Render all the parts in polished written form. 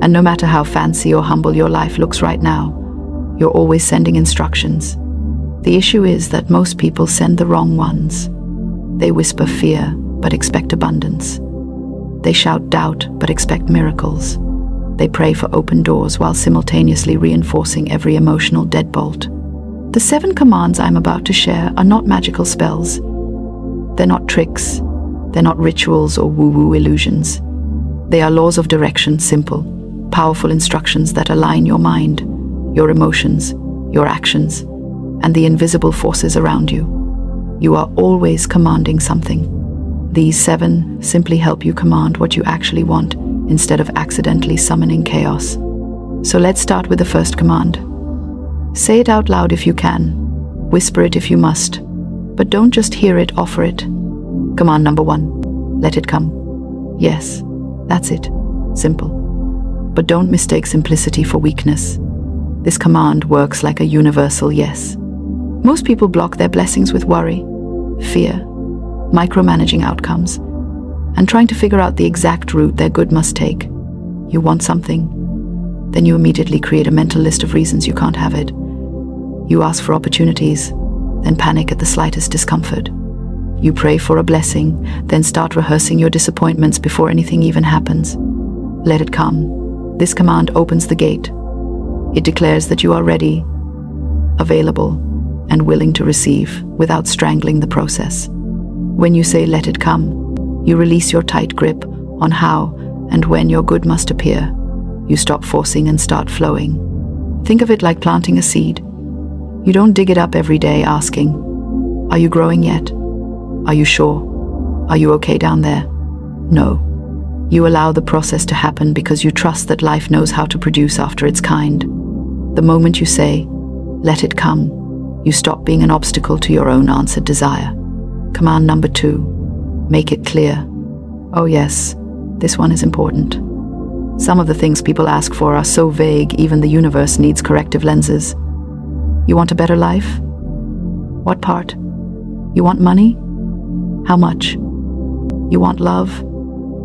And no matter how fancy or humble your life looks right now, you're always sending instructions. The issue is that most people send the wrong ones. They whisper fear, but expect abundance. They shout doubt, but expect miracles. They pray for open doors while simultaneously reinforcing every emotional deadbolt. The 7 commands I'm about to share are not magical spells. They're not tricks. They're not rituals or woo-woo illusions. They are laws of direction, simple, powerful instructions that align your mind, your emotions, your actions, and the invisible forces around you. You are always commanding something. These 7 simply help you command what you actually want instead of accidentally summoning chaos. So let's start with the first command. Say it out loud if you can. Whisper it if you must. But don't just hear it, offer it. Command number 1. Let it come. Yes, that's it. Simple. But don't mistake simplicity for weakness. This command works like a universal yes. Most people block their blessings with worry, fear, micromanaging outcomes, and trying to figure out the exact route their good must take. You want something, then you immediately create a mental list of reasons you can't have it. You ask for opportunities, then panic at the slightest discomfort. You pray for a blessing, then start rehearsing your disappointments before anything even happens. Let it come. This command opens the gate. It declares that you are ready, available, and willing to receive without strangling the process. When you say let it come, you release your tight grip on how and when your good must appear. You stop forcing and start flowing. Think of it like planting a seed. You don't dig it up every day asking, "Are you growing yet? Are you sure? Are you okay down there?" No. You allow the process to happen because you trust that life knows how to produce after its kind. The moment you say, "Let it come," you stop being an obstacle to your own answered desire. Command number 2. Make it clear. Oh yes, this one is important. Some of the things people ask for are so vague, even the universe needs corrective lenses. You want a better life? What part? You want money? How much? You want love?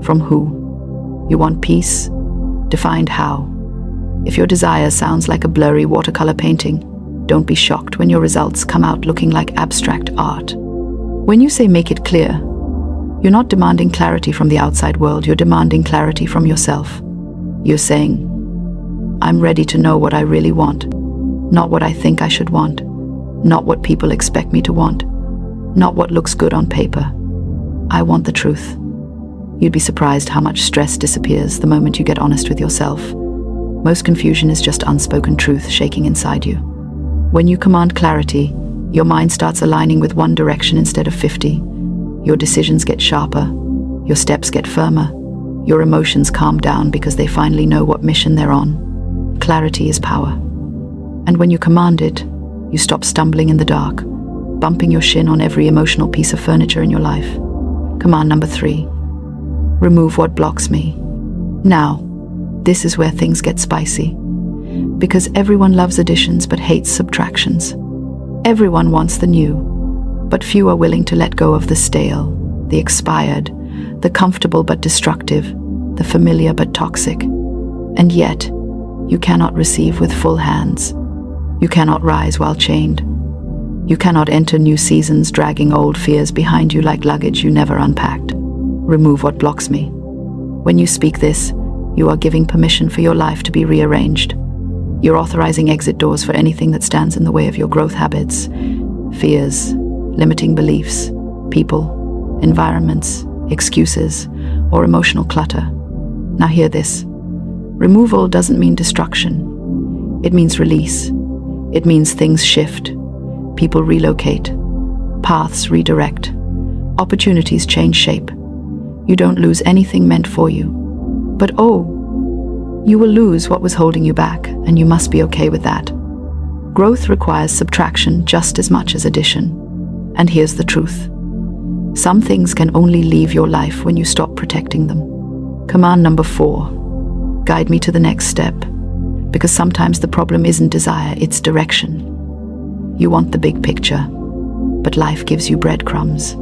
From who? You want peace? Defined how? If your desire sounds like a blurry watercolor painting, don't be shocked when your results come out looking like abstract art. When you say make it clear, you're not demanding clarity from the outside world, you're demanding clarity from yourself. You're saying, I'm ready to know what I really want, not what I think I should want, not what people expect me to want, not what looks good on paper. I want the truth. You'd be surprised how much stress disappears the moment you get honest with yourself. Most confusion is just unspoken truth shaking inside you. When you command clarity, your mind starts aligning with one direction instead of 50. Your decisions get sharper, your steps get firmer, your emotions calm down because they finally know what mission they're on. Clarity is power. And when you command it, you stop stumbling in the dark, bumping your shin on every emotional piece of furniture in your life. Command number 3. Remove what blocks me. Now, this is where things get spicy. Because everyone loves additions but hates subtractions. Everyone wants the new, but few are willing to let go of the stale, the expired, the comfortable but destructive, the familiar but toxic. And yet, you cannot receive with full hands. You cannot rise while chained. You cannot enter new seasons dragging old fears behind you like luggage you never unpacked. Remove what blocks me. When you speak this, you are giving permission for your life to be rearranged. You're authorizing exit doors for anything that stands in the way of your growth habits, fears, limiting beliefs, people, environments, excuses, or emotional clutter. Now hear this. Removal doesn't mean destruction. It means release. It means things shift. People relocate. Paths redirect. Opportunities change shape. You don't lose anything meant for you. But you will lose what was holding you back, and you must be okay with that. Growth requires subtraction just as much as addition. And here's the truth. Some things can only leave your life when you stop protecting them. Command number 4. Guide me to the next step. Because sometimes the problem isn't desire, it's direction. You want the big picture, but life gives you breadcrumbs.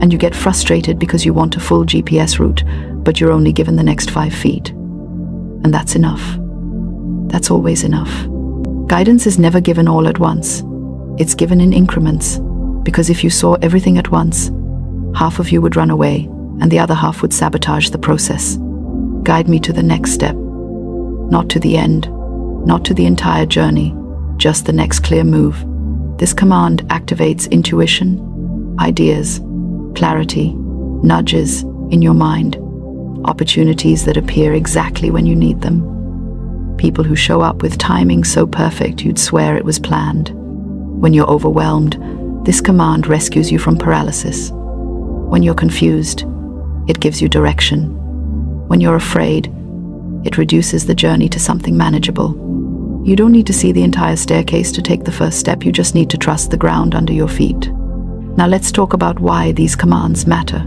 And you get frustrated because you want a full GPS route, but you're only given the next 5 feet. and that's enough. That's always enough. Guidance is never given all at once. It's given in increments, because if you saw everything at once, half of you would run away, and the other half would sabotage the process. Guide me to the next step, not to the end, not to the entire journey, just the next clear move. This command activates intuition, ideas, clarity, nudges in your mind, opportunities that appear exactly when you need them. People who show up with timing so perfect you'd swear it was planned. When you're overwhelmed, this command rescues you from paralysis. When you're confused, it gives you direction. When you're afraid, it reduces the journey to something manageable. You don't need to see the entire staircase to take the first step, you just need to trust the ground under your feet. Now let's talk about why these commands matter.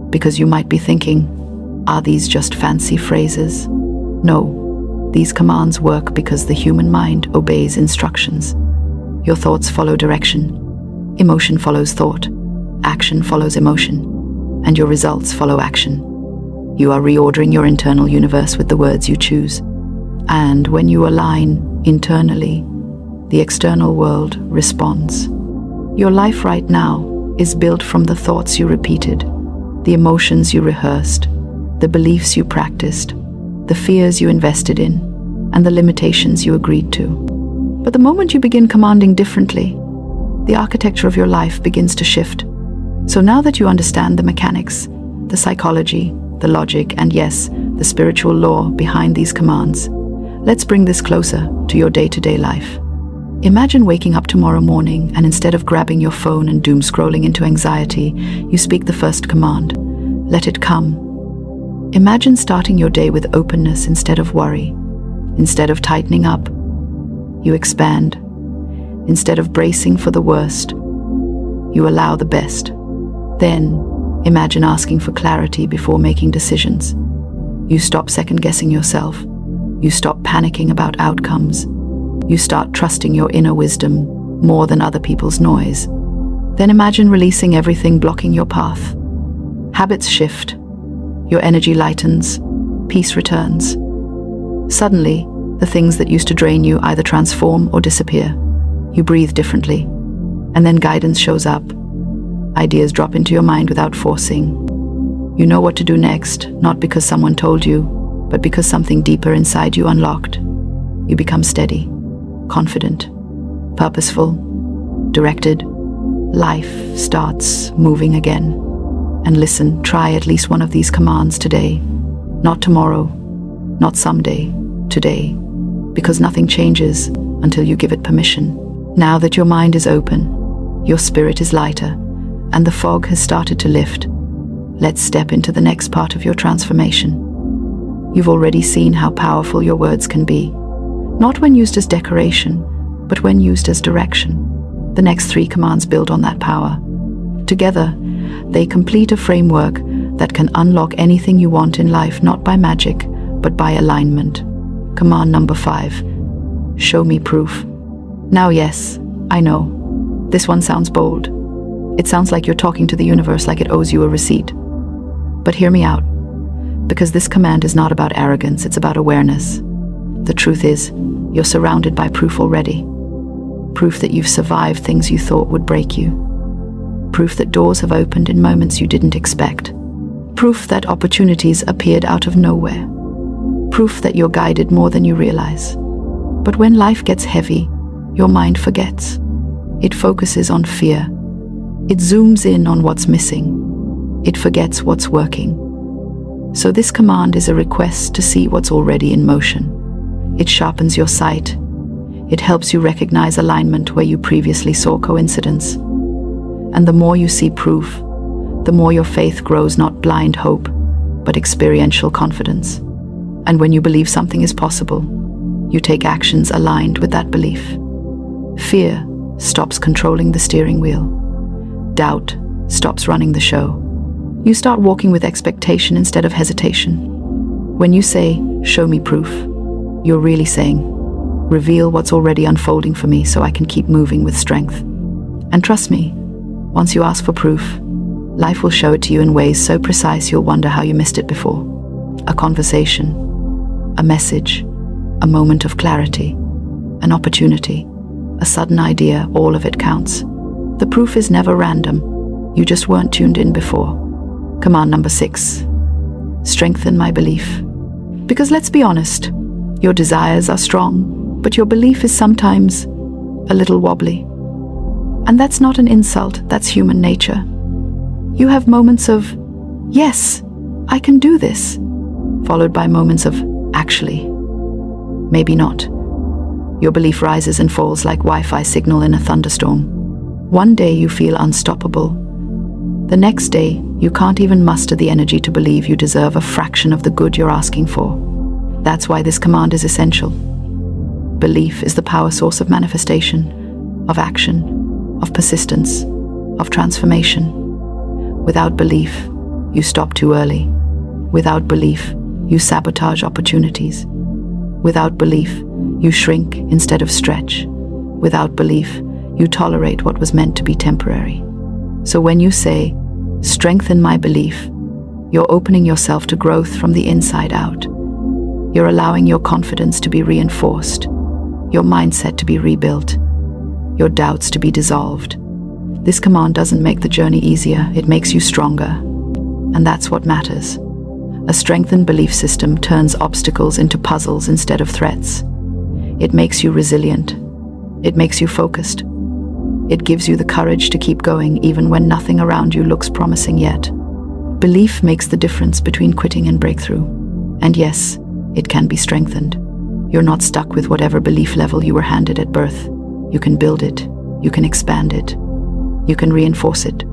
Because you might be thinking, are these just fancy phrases? No. These commands work because the human mind obeys instructions. Your thoughts follow direction. Emotion follows thought. Action follows emotion. And your results follow action. You are reordering your internal universe with the words you choose. And when you align internally, the external world responds. Your life right now is built from the thoughts you repeated, the emotions you rehearsed, the beliefs you practiced, the fears you invested in, and the limitations you agreed to. But the moment you begin commanding differently, the architecture of your life begins to shift. So now that you understand the mechanics, the psychology, the logic, and yes, the spiritual law behind these commands, let's bring this closer to your day-to-day life. Imagine waking up tomorrow morning and instead of grabbing your phone and doom scrolling into anxiety, you speak the first command. Let it come. Imagine starting your day with openness instead of worry. Instead of tightening up, you expand. Instead of bracing for the worst, you allow the best. Then, imagine asking for clarity before making decisions. You stop second-guessing yourself. You stop panicking about outcomes. You start trusting your inner wisdom more than other people's noise. Then imagine releasing everything blocking your path. Habits shift. Your energy lightens. Peace returns. Suddenly, the things that used to drain you either transform or disappear. You breathe differently. And then guidance shows up. Ideas drop into your mind without forcing. You know what to do next, not because someone told you, but because something deeper inside you unlocked. You become steady, confident, purposeful, directed. Life starts moving again. And listen, try at least one of these commands today. Not tomorrow, not someday, today. Because nothing changes until you give it permission. Now that your mind is open, your spirit is lighter, and the fog has started to lift, let's step into the next part of your transformation. You've already seen how powerful your words can be. Not when used as decoration, but when used as direction. The next 3 commands build on that power. Together, they complete a framework that can unlock anything you want in life, not by magic, but by alignment. Command number 5. Show me proof. Now yes, I know. This one sounds bold. It sounds like you're talking to the universe like it owes you a receipt. But hear me out, because this command is not about arrogance, it's about awareness. The truth is, you're surrounded by proof already. Proof that you've survived things you thought would break you. Proof that doors have opened in moments you didn't expect. Proof that opportunities appeared out of nowhere. Proof that you're guided more than you realize. But when life gets heavy, your mind forgets. It focuses on fear. It zooms in on what's missing. It forgets what's working. So this command is a request to see what's already in motion. It sharpens your sight. It helps you recognize alignment where you previously saw coincidence. And the more you see proof, the more your faith grows, not blind hope, but experiential confidence. And when you believe something is possible, you take actions aligned with that belief. Fear stops controlling the steering wheel. Doubt stops running the show. You start walking with expectation instead of hesitation. When you say, "Show me proof," you're really saying, "Reveal what's already unfolding for me so I can keep moving with strength." And trust me, once you ask for proof, life will show it to you in ways so precise you'll wonder how you missed it before. A conversation, A message, a moment of clarity, an opportunity, a sudden idea, all of it counts. The proof is never random. You just weren't tuned in before. Command number 6. Strengthen my belief. Because let's be honest, your desires are strong, but your belief is sometimes a little wobbly. And that's not an insult, that's human nature. You have moments of, yes, I can do this, followed by moments of, actually, maybe not. Your belief rises and falls like Wi-Fi signal in a thunderstorm. One day you feel unstoppable. The next day, you can't even muster the energy to believe you deserve a fraction of the good you're asking for. That's why this command is essential. Belief is the power source of manifestation, of action, of persistence, of transformation. Without belief, you stop too early. Without belief, you sabotage opportunities. Without belief, you shrink instead of stretch. Without belief, you tolerate what was meant to be temporary. So when you say, strengthen my belief, you're opening yourself to growth from the inside out. You're allowing your confidence to be reinforced, your mindset to be rebuilt, your doubts to be dissolved. This command doesn't make the journey easier, it makes you stronger. And that's what matters. A strengthened belief system turns obstacles into puzzles instead of threats. It makes you resilient. It makes you focused. It gives you the courage to keep going even when nothing around you looks promising yet. Belief makes the difference between quitting and breakthrough. And yes, it can be strengthened. You're not stuck with whatever belief level you were handed at birth. You can build it. You can expand it. You can reinforce it.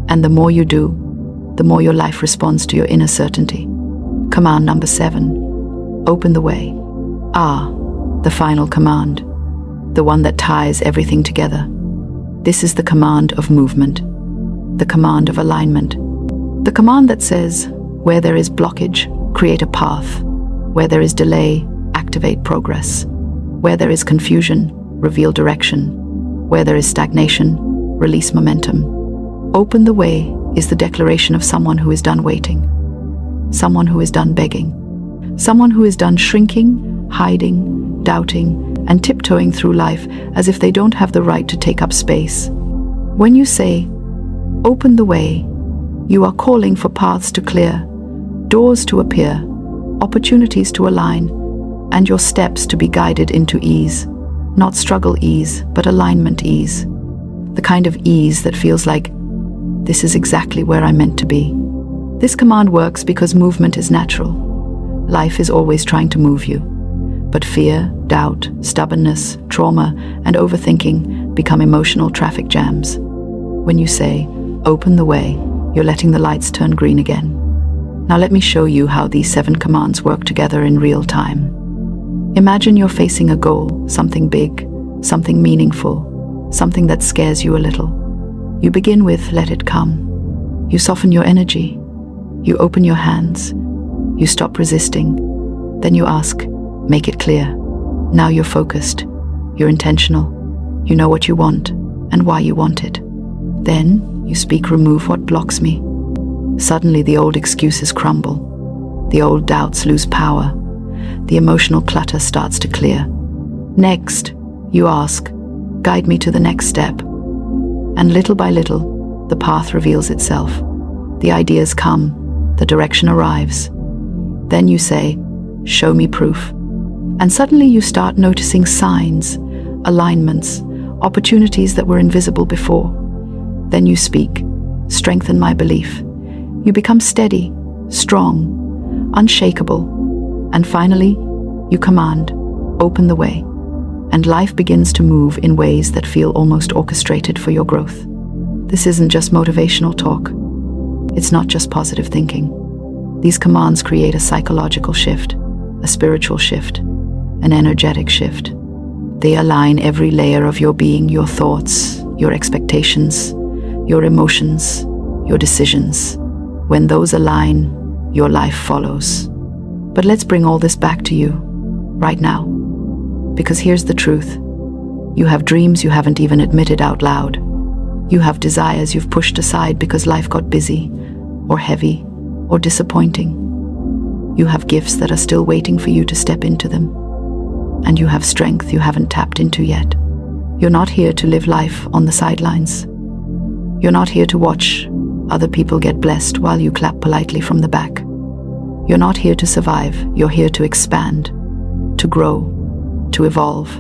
And the more you do, the more your life responds to your inner certainty. Command number 7. Open the way. The final command. The one that ties everything together. This is the command of movement. The command of alignment. The command that says, where there is blockage, create a path. Where there is delay, activate progress. Where there is confusion, reveal direction. Where there is stagnation, release momentum. Open the way is the declaration of someone who is done waiting. Someone who is done begging. Someone who is done shrinking, hiding, doubting, and tiptoeing through life as if they don't have the right to take up space. When you say, open the way, you are calling for paths to clear, doors to appear, opportunities to align, and your steps to be guided into ease. Not struggle ease, but alignment ease. The kind of ease that feels like, this is exactly where I'm meant to be. This command works because movement is natural. Life is always trying to move you. But fear, doubt, stubbornness, trauma, and overthinking become emotional traffic jams. When you say, open the way, you're letting the lights turn green again. Now let me show you how these 7 commands work together in real time. Imagine you're facing a goal, something big, something meaningful, something that scares you a little. You begin with, let it come. You soften your energy. You open your hands. You stop resisting. Then you ask, make it clear. Now you're focused. You're intentional. You know what you want and why you want it. Then you speak, remove what blocks me. Suddenly the old excuses crumble. The old doubts lose power. The emotional clutter starts to clear. Next, you ask, guide me to the next step. And little by little, the path reveals itself. The ideas come, the direction arrives. Then you say, show me proof. And suddenly you start noticing signs, alignments, opportunities that were invisible before. Then you speak, strengthen my belief. You become steady, strong, unshakable. And finally, you command, open the way. And life begins to move in ways that feel almost orchestrated for your growth. This isn't just motivational talk. It's not just positive thinking. These commands create a psychological shift, a spiritual shift, an energetic shift. They align every layer of your being, your thoughts, your expectations, your emotions, your decisions. When those align, your life follows. But let's bring all this back to you, right now. Because here's the truth. You have dreams you haven't even admitted out loud. You have desires you've pushed aside because life got busy, or heavy, or disappointing. You have gifts that are still waiting for you to step into them. And you have strength you haven't tapped into yet. You're not here to live life on the sidelines. You're not here to watch other people get blessed while you clap politely from the back. You're not here to survive. You're here to expand, to grow, to evolve,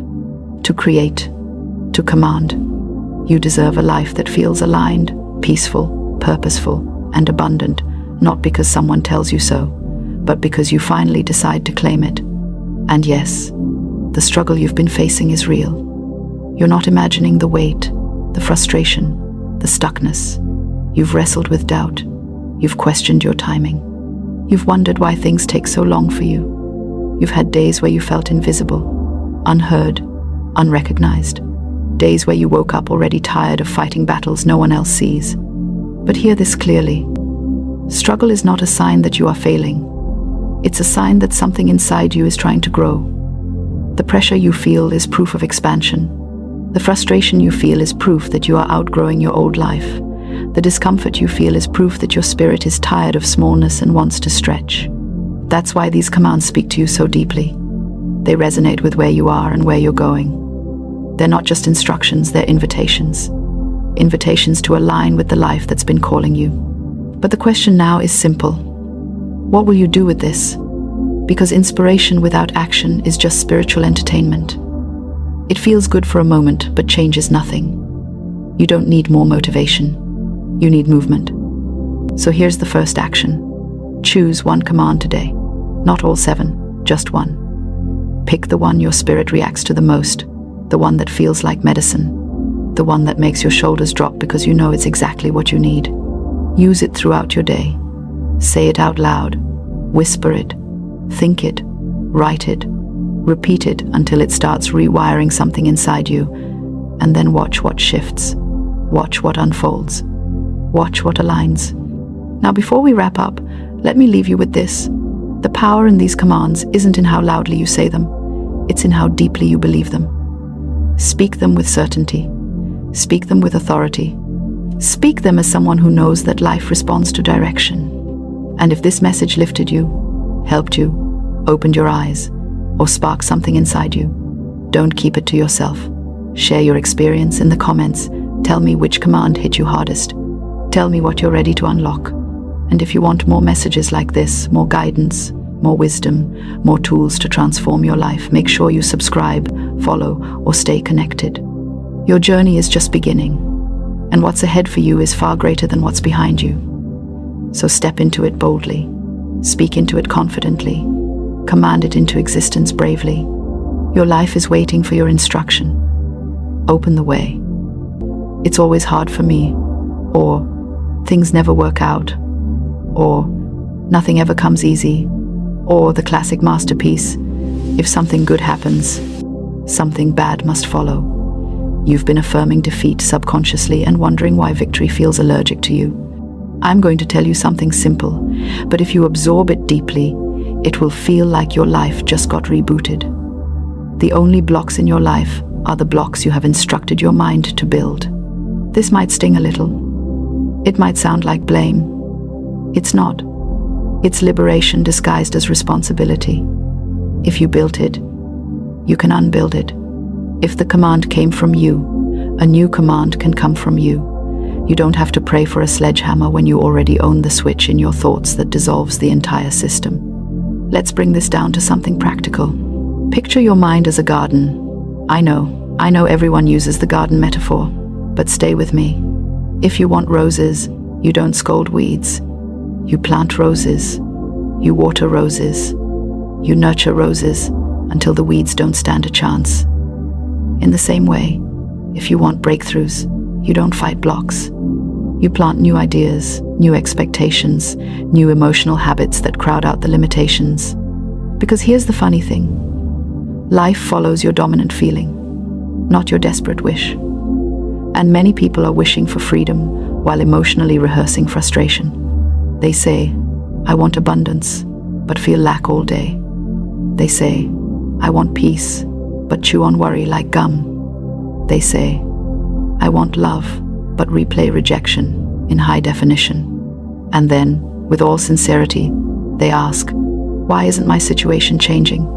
to create, to command. You deserve a life that feels aligned, peaceful, purposeful, and abundant, not because someone tells you so, but because you finally decide to claim it. And yes, the struggle you've been facing is real. You're not imagining the weight, the frustration, the stuckness. You've wrestled with doubt. You've questioned your timing. You've wondered why things take so long for you. You've had days where you felt invisible, unheard, unrecognized. Days where you woke up already tired of fighting battles no one else sees. But hear this clearly. Struggle is not a sign that you are failing. It's a sign that something inside you is trying to grow. The pressure you feel is proof of expansion. The frustration you feel is proof that you are outgrowing your old life. The discomfort you feel is proof that your spirit is tired of smallness and wants to stretch. That's why these commands speak to you so deeply. They resonate with where you are and where you're going. They're not just instructions, they're invitations. Invitations to align with the life that's been calling you. But the question now is simple. What will you do with this? Because inspiration without action is just spiritual entertainment. It feels good for a moment, but changes nothing. You don't need more motivation. You need movement. So here's the first action. Choose one command today. Not all 7, just one. Pick the one your spirit reacts to the most, the one that feels like medicine, the one that makes your shoulders drop because you know it's exactly what you need. Use it throughout your day. Say it out loud. Whisper it. Think it. Write it. Repeat it until it starts rewiring something inside you, and then watch what shifts. Watch what unfolds. Watch what aligns. Now, before we wrap up, let me leave you with this. The power in these commands isn't in how loudly you say them. It's in how deeply you believe them. Speak them with certainty. Speak them with authority. Speak them as someone who knows that life responds to direction. And if this message lifted you, helped you, opened your eyes, or sparked something inside you, don't keep it to yourself. Share your experience in the comments. Tell me which command hit you hardest. Tell me what you're ready to unlock. And if you want more messages like this, more guidance, more wisdom, more tools to transform your life, make sure you subscribe, follow, or stay connected. Your journey is just beginning, and what's ahead for you is far greater than what's behind you. So step into it boldly, speak into it confidently, command it into existence bravely. Your life is waiting for your instruction. Open the way. It's always hard for me, or things never work out, or nothing ever comes easy, or the classic masterpiece, if something good happens, something bad must follow. You've been affirming defeat subconsciously and wondering why victory feels allergic to you. I'm going to tell you something simple, but if you absorb it deeply, it will feel like your life just got rebooted. The only blocks in your life are the blocks you have instructed your mind to build. This might sting a little. It might sound like blame. It's not. It's liberation disguised as responsibility. If you built it, you can unbuild it. If the command came from you, a new command can come from you. You don't have to pray for a sledgehammer when you already own the switch in your thoughts that dissolves the entire system. Let's bring this down to something practical. Picture your mind as a garden. I know everyone uses the garden metaphor, but stay with me. If you want roses, you don't scold weeds. You plant roses. You water roses. You nurture roses until the weeds don't stand a chance. In the same way, if you want breakthroughs, you don't fight blocks. You plant new ideas, new expectations, new emotional habits that crowd out the limitations. Because here's the funny thing. Life follows your dominant feeling, not your desperate wish. And many people are wishing for freedom while emotionally rehearsing frustration. They say, I want abundance, but feel lack all day. They say, I want peace, but chew on worry like gum. They say, I want love, but replay rejection in high definition. And then, with all sincerity, they ask, Why isn't my situation changing?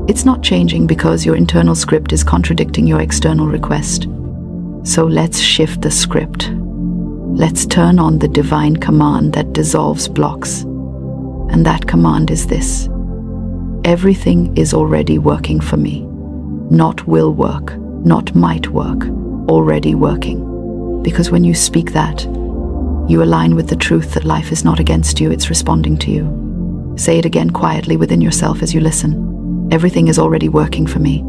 It's not changing because your internal script is contradicting your external request. So let's shift the script. Let's turn on the divine command that dissolves blocks. And that command is this: everything is already working for me. Not will work, not might work, already working. Because when you speak that, you align with the truth that life is not against you, it's responding to you. Say it again quietly within yourself as you listen. Everything is already working for me.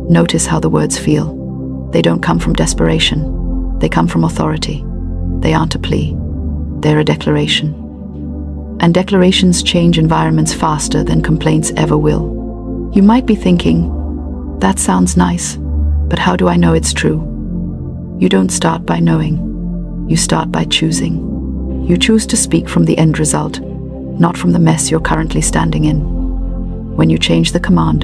Notice how the words feel. They don't come from desperation. They come from authority. They aren't a plea. They're a declaration. And declarations change environments faster than complaints ever will. You might be thinking, that sounds nice, but how do I know it's true? You don't start by knowing. You start by choosing. You choose to speak from the end result, not from the mess you're currently standing in. When you change the command,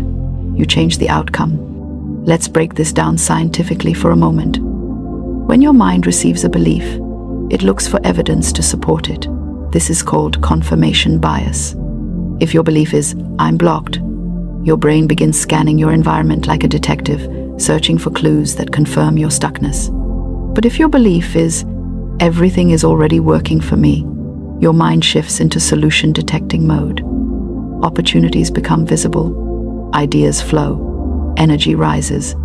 you change the outcome. Let's break this down scientifically for a moment. When your mind receives a belief, it looks for evidence to support it. This is called confirmation bias. If your belief is, I'm blocked, your brain begins scanning your environment like a detective, searching for clues that confirm your stuckness. But if your belief is, everything is already working for me, your mind shifts into solution detecting mode. Opportunities become visible, ideas flow, energy rises.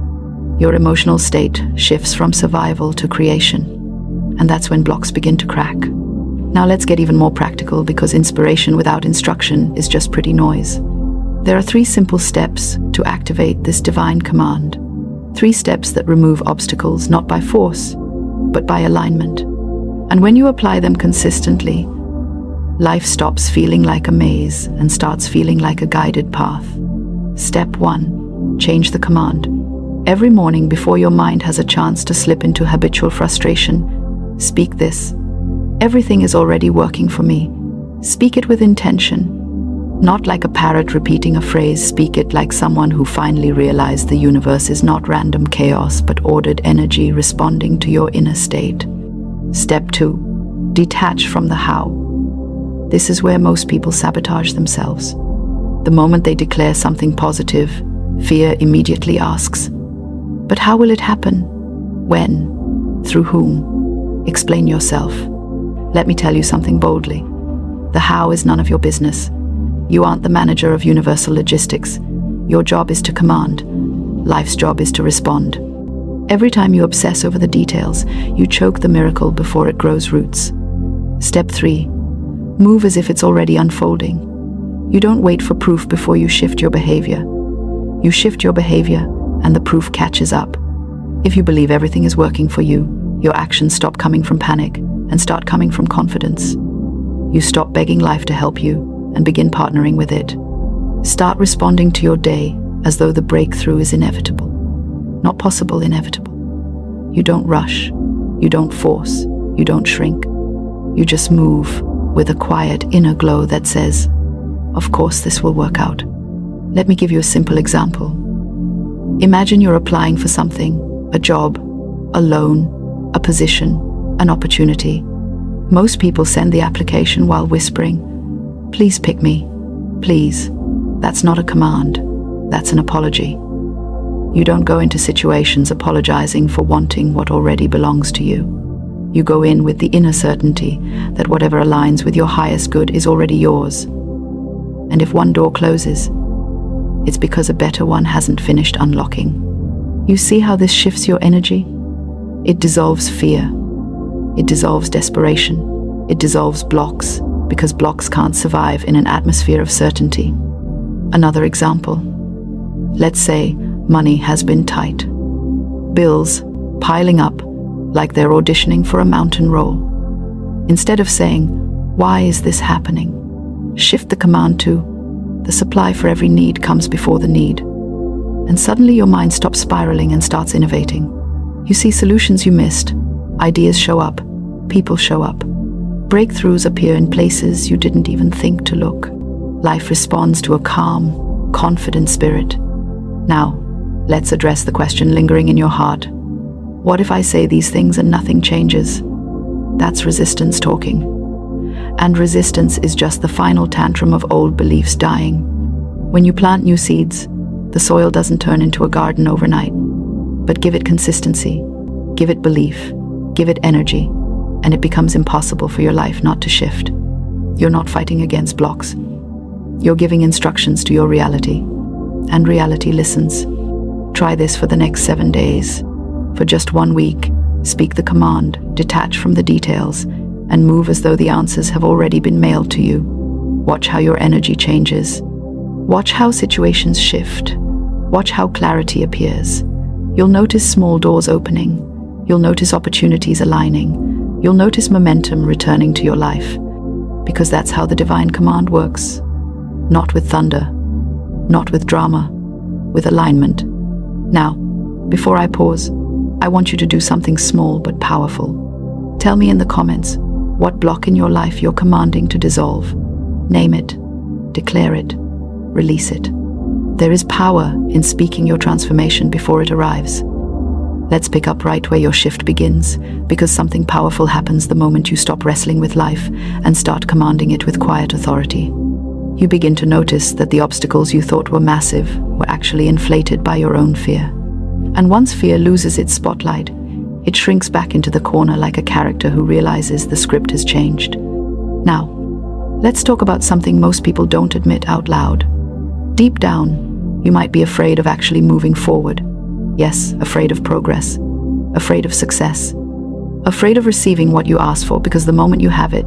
Your emotional state shifts from survival to creation. And that's when blocks begin to crack. Now let's get even more practical, because inspiration without instruction is just pretty noise. There are 3 simple steps to activate this divine command. 3 steps that remove obstacles not by force, but by alignment. And when you apply them consistently, life stops feeling like a maze and starts feeling like a guided path. Step 1. Change the command. Every morning before your mind has a chance to slip into habitual frustration, speak this: everything is already working for me. Speak it with intention. Not like a parrot repeating a phrase, speak it like someone who finally realized the universe is not random chaos, but ordered energy responding to your inner state. Step 2. Detach from the how. This is where most people sabotage themselves. The moment they declare something positive, fear immediately asks, but how will it happen? When? Through whom? Explain yourself. Let me tell you something boldly. The how is none of your business. You aren't the manager of universal logistics. Your job is to command. Life's job is to respond. Every time you obsess over the details, you choke the miracle before it grows roots. Step 3. Move as if it's already unfolding. You don't wait for proof before you shift your behavior. You shift your behavior, and the proof catches up. If you believe everything is working for you, your actions stop coming from panic and start coming from confidence. You stop begging life to help you and begin partnering with it. Start responding to your day as though the breakthrough is inevitable. Not possible, inevitable. You don't rush. You don't force. You don't shrink. You just move with a quiet inner glow that says, of course this will work out. Let me give you a simple example. Imagine you're applying for something, a job, a loan, a position, an opportunity. Most people send the application while whispering, please pick me, please. That's not a command, that's an apology. You don't go into situations apologizing for wanting what already belongs to you. You go in with the inner certainty that whatever aligns with your highest good is already yours. And if one door closes, it's because a better one hasn't finished unlocking. You see how this shifts your energy? It dissolves fear. It dissolves desperation. It dissolves blocks, because blocks can't survive in an atmosphere of certainty. Another example. Let's say money has been tight. Bills piling up like they're auditioning for a mountain role. Instead of saying, why is this happening? Shift the command to, the supply for every need comes before the need. And suddenly your mind stops spiraling and starts innovating. You see solutions you missed. Ideas show up. People show up. Breakthroughs appear in places you didn't even think to look. Life responds to a calm, confident spirit. Now, let's address the question lingering in your heart. What if I say these things and nothing changes? That's resistance talking. And resistance is just the final tantrum of old beliefs dying. When you plant new seeds, the soil doesn't turn into a garden overnight. But give it consistency, give it belief, give it energy, and it becomes impossible for your life not to shift. You're not fighting against blocks. You're giving instructions to your reality, and reality listens. Try this for the next 7 days. For just 1 week, speak the command, detach from the details, and move as though the answers have already been mailed to you. Watch how your energy changes. Watch how situations shift. Watch how clarity appears. You'll notice small doors opening. You'll notice opportunities aligning. You'll notice momentum returning to your life. Because that's how the divine command works. Not with thunder, not with drama, with alignment. Now, before I pause, I want you to do something small but powerful. Tell me in the comments what block in your life you're commanding to dissolve. Name it, declare it, release it. There is power in speaking your transformation before it arrives. Let's pick up right where your shift begins, because something powerful happens the moment you stop wrestling with life and start commanding it with quiet authority. You begin to notice that the obstacles you thought were massive were actually inflated by your own fear. And once fear loses its spotlight, it shrinks back into the corner like a character who realizes the script has changed. Now, let's talk about something most people don't admit out loud. Deep down, you might be afraid of actually moving forward. Yes, afraid of progress, afraid of success, afraid of receiving what you ask for, because the moment you have it,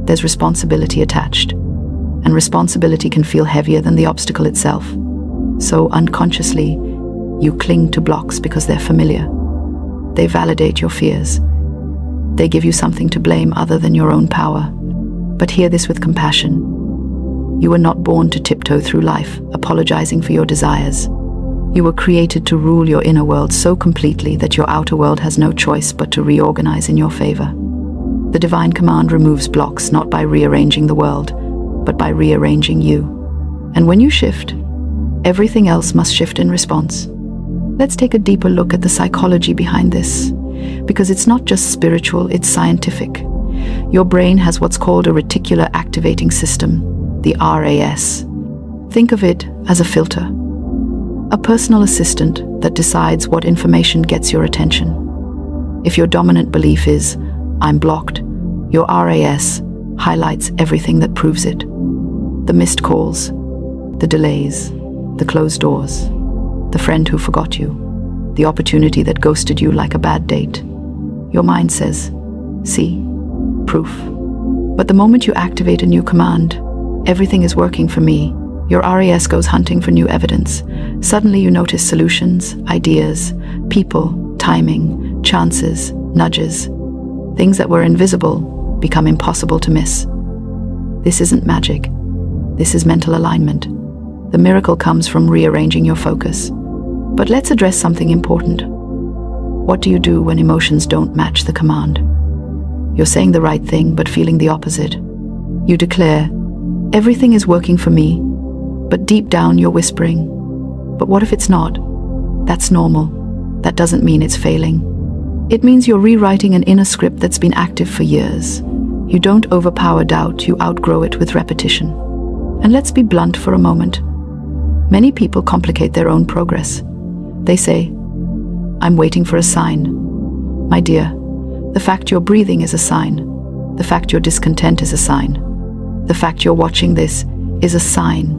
there's responsibility attached. And responsibility can feel heavier than the obstacle itself. So unconsciously, you cling to blocks because they're familiar. They validate your fears. They give you something to blame other than your own power. But hear this with compassion. You were not born to tiptoe through life, apologizing for your desires. You were created to rule your inner world so completely that your outer world has no choice but to reorganize in your favor. The divine command removes blocks not by rearranging the world, but by rearranging you. And when you shift, everything else must shift in response. Let's take a deeper look at the psychology behind this, because it's not just spiritual, it's scientific. Your brain has what's called a reticular activating system, the RAS. Think of it as a filter, a personal assistant that decides what information gets your attention. If your dominant belief is, "I'm blocked," your RAS highlights everything that proves it. The missed calls, the delays, the closed doors, the friend who forgot you, the opportunity that ghosted you like a bad date. Your mind says, "See, proof." But the moment you activate a new command, "Everything is working for me," your RAS goes hunting for new evidence. Suddenly you notice solutions, ideas, people, timing, chances, nudges. Things that were invisible become impossible to miss. This isn't magic. This is mental alignment. The miracle comes from rearranging your focus. But let's address something important. What do you do when emotions don't match the command? You're saying the right thing, but feeling the opposite. You declare, "Everything is working for me," but deep down you're whispering, "But what if it's not?" That's normal. That doesn't mean it's failing. It means you're rewriting an inner script that's been active for years. You don't overpower doubt, you outgrow it with repetition. And let's be blunt for a moment. Many people complicate their own progress. They say, "I'm waiting for a sign." My dear, the fact you're breathing is a sign. The fact you're discontent is a sign. The fact you're watching this is a sign.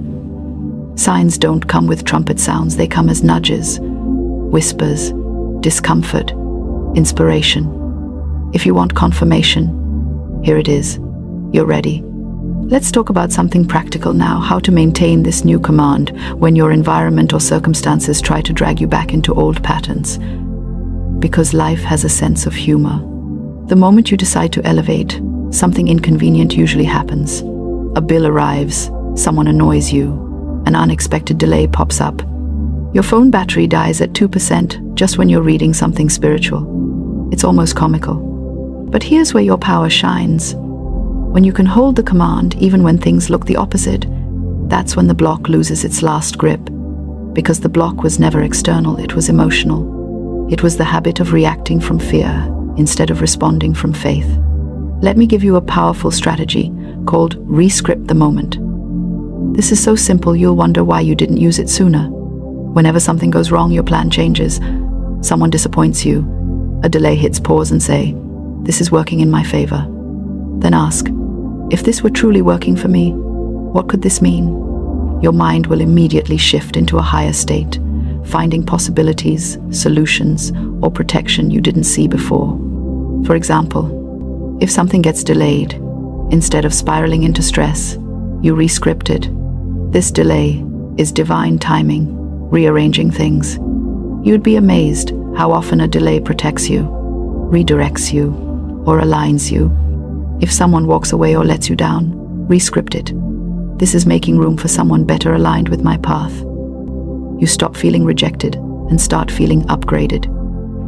Signs don't come with trumpet sounds, they come as nudges, whispers, discomfort, inspiration. If you want confirmation, here it is. You're ready. Let's talk about something practical now, how to maintain this new command when your environment or circumstances try to drag you back into old patterns. Because life has a sense of humor. The moment you decide to elevate, something inconvenient usually happens. A bill arrives, someone annoys you, an unexpected delay pops up. Your phone battery dies at 2% just when you're reading something spiritual. It's almost comical. But here's where your power shines. When you can hold the command even when things look the opposite, that's when the block loses its last grip. Because the block was never external, it was emotional. It was the habit of reacting from fear instead of responding from faith. Let me give you a powerful strategy called Rescript the Moment. This is so simple you'll wonder why you didn't use it sooner. Whenever something goes wrong, your plan changes. Someone disappoints you. A delay hits pause and say, "This is working in my favor." Then ask, if this were truly working for me, what could this mean? Your mind will immediately shift into a higher state, finding possibilities, solutions, or protection you didn't see before. For example, if something gets delayed, instead of spiraling into stress, you rescript it. This delay is divine timing, rearranging things. You'd be amazed how often a delay protects you, redirects you, or aligns you. If someone walks away or lets you down, rescript it. This is making room for someone better aligned with my path. You stop feeling rejected and start feeling upgraded.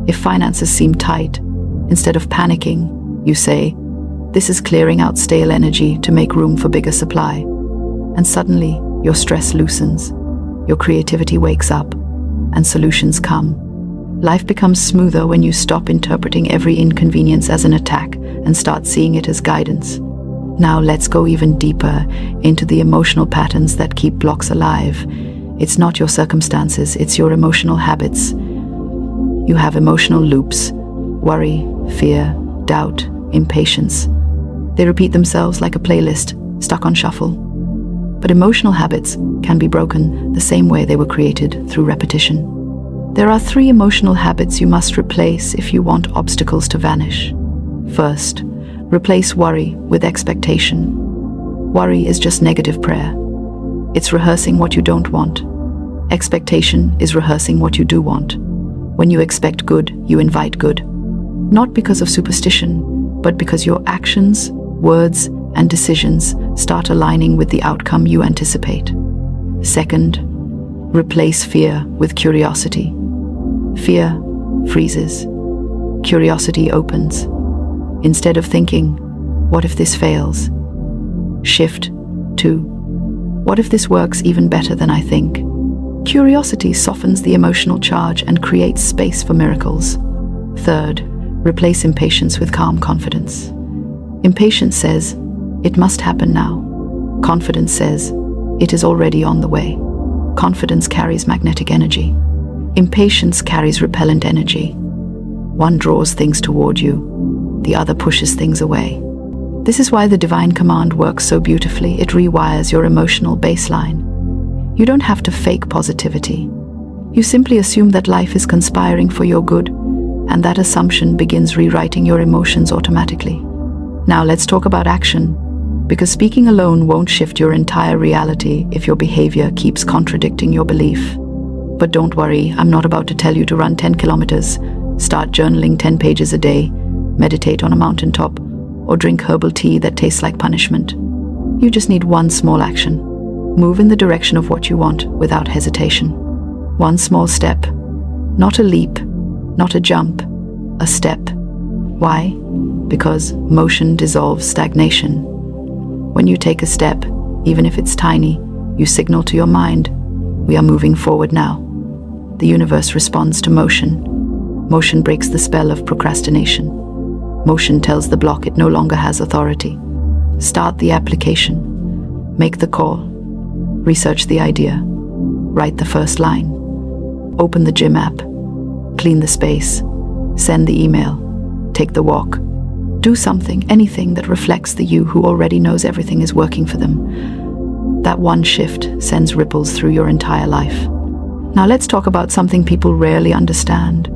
If finances seem tight, instead of panicking, you say, "This is clearing out stale energy to make room for bigger supply." And suddenly, your stress loosens, your creativity wakes up, and solutions come. Life becomes smoother when you stop interpreting every inconvenience as an attack and start seeing it as guidance. Now let's go even deeper into the emotional patterns that keep blocks alive. It's not your circumstances, it's your emotional habits. You have emotional loops: worry, fear, doubt, impatience. They repeat themselves like a playlist, stuck on shuffle. But emotional habits can be broken the same way they were created, through repetition. There are 3 emotional habits you must replace if you want obstacles to vanish. First, replace worry with expectation. Worry is just negative prayer. It's rehearsing what you don't want. Expectation is rehearsing what you do want. When you expect good, you invite good. Not because of superstition, but because your actions, words, and decisions start aligning with the outcome you anticipate. Second, replace fear with curiosity. Fear freezes. Curiosity opens. Instead of thinking, "What if this fails?" shift to, "What if this works even better than I think?" Curiosity softens the emotional charge and creates space for miracles. Third, replace impatience with calm confidence. Impatience says, "It must happen now." Confidence says, "It is already on the way." Confidence carries magnetic energy. Impatience carries repellent energy. One draws things toward you, the other pushes things away. This is why the divine command works so beautifully. It rewires your emotional baseline. You don't have to fake positivity. You simply assume that life is conspiring for your good, and that assumption begins rewriting your emotions automatically. Now let's talk about action, because speaking alone won't shift your entire reality if your behavior keeps contradicting your belief. But don't worry, I'm not about to tell you to run 10 kilometers, start journaling 10 pages a day, meditate on a mountaintop, or drink herbal tea that tastes like punishment. You just need one small action. Move in the direction of what you want without hesitation. One small step. Not a leap, not a jump, a step. Why? Because motion dissolves stagnation. When you take a step, even if it's tiny, you signal to your mind, "We are moving forward now." The universe responds to motion. Motion breaks the spell of procrastination. Motion tells the block it no longer has authority. Start the application. Make the call. Research the idea. Write the first line. Open the gym app. Clean the space. Send the email. Take the walk. Do something, anything that reflects the you who already knows everything is working for them. That one shift sends ripples through your entire life. Now let's talk about something people rarely understand.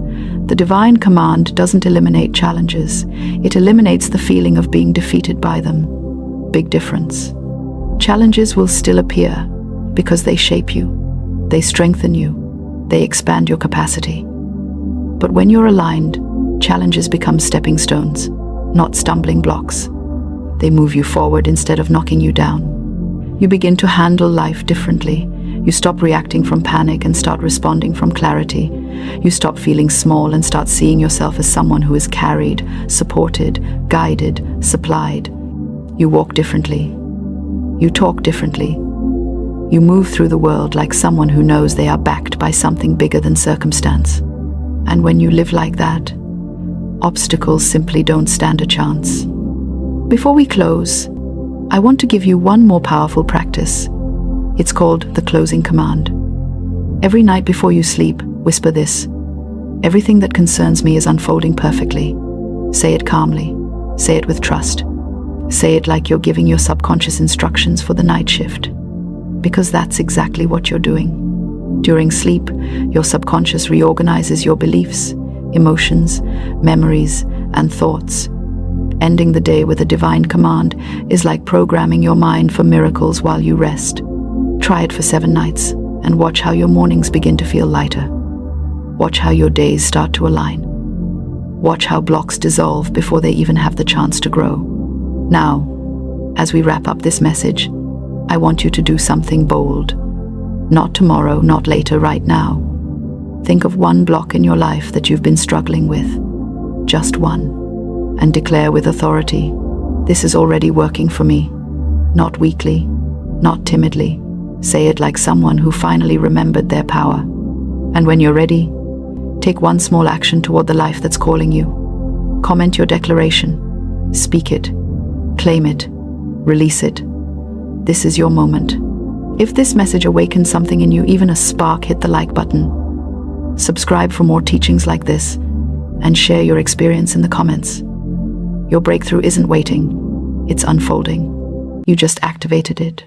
The divine command doesn't eliminate challenges. It eliminates the feeling of being defeated by them. Big difference. Challenges will still appear because they shape you, they strengthen you, they expand your capacity. But when you're aligned, challenges become stepping stones, not stumbling blocks. They move you forward instead of knocking you down. You begin to handle life differently. You stop reacting from panic and start responding from clarity. You stop feeling small and start seeing yourself as someone who is carried, supported, guided, supplied. You walk differently. You talk differently. You move through the world like someone who knows they are backed by something bigger than circumstance. And when you live like that, obstacles simply don't stand a chance. Before we close, I want to give you one more powerful practice. It's called the closing command. Every night before you sleep, whisper this: everything that concerns me is unfolding perfectly. Say it calmly. Say it with trust. Say it like you're giving your subconscious instructions for the night shift. Because that's exactly what you're doing. During sleep, your subconscious reorganizes your beliefs, emotions, memories, and thoughts. Ending the day with a divine command is like programming your mind for miracles while you rest. Try it for 7 nights and watch how your mornings begin to feel lighter. Watch how your days start to align. Watch how blocks dissolve before they even have the chance to grow. Now, as we wrap up this message, I want you to do something bold. Not tomorrow, not later, right now. Think of one block in your life that you've been struggling with. Just one. And declare with authority, this is already working for me. Not weakly, not timidly. Say it like someone who finally remembered their power. And when you're ready, take one small action toward the life that's calling you. Comment your declaration. Speak it. Claim it. Release it. This is your moment. If this message awakened something in you, even a spark, hit the like button. Subscribe for more teachings like this, and share your experience in the comments. Your breakthrough isn't waiting. It's unfolding. You just activated it.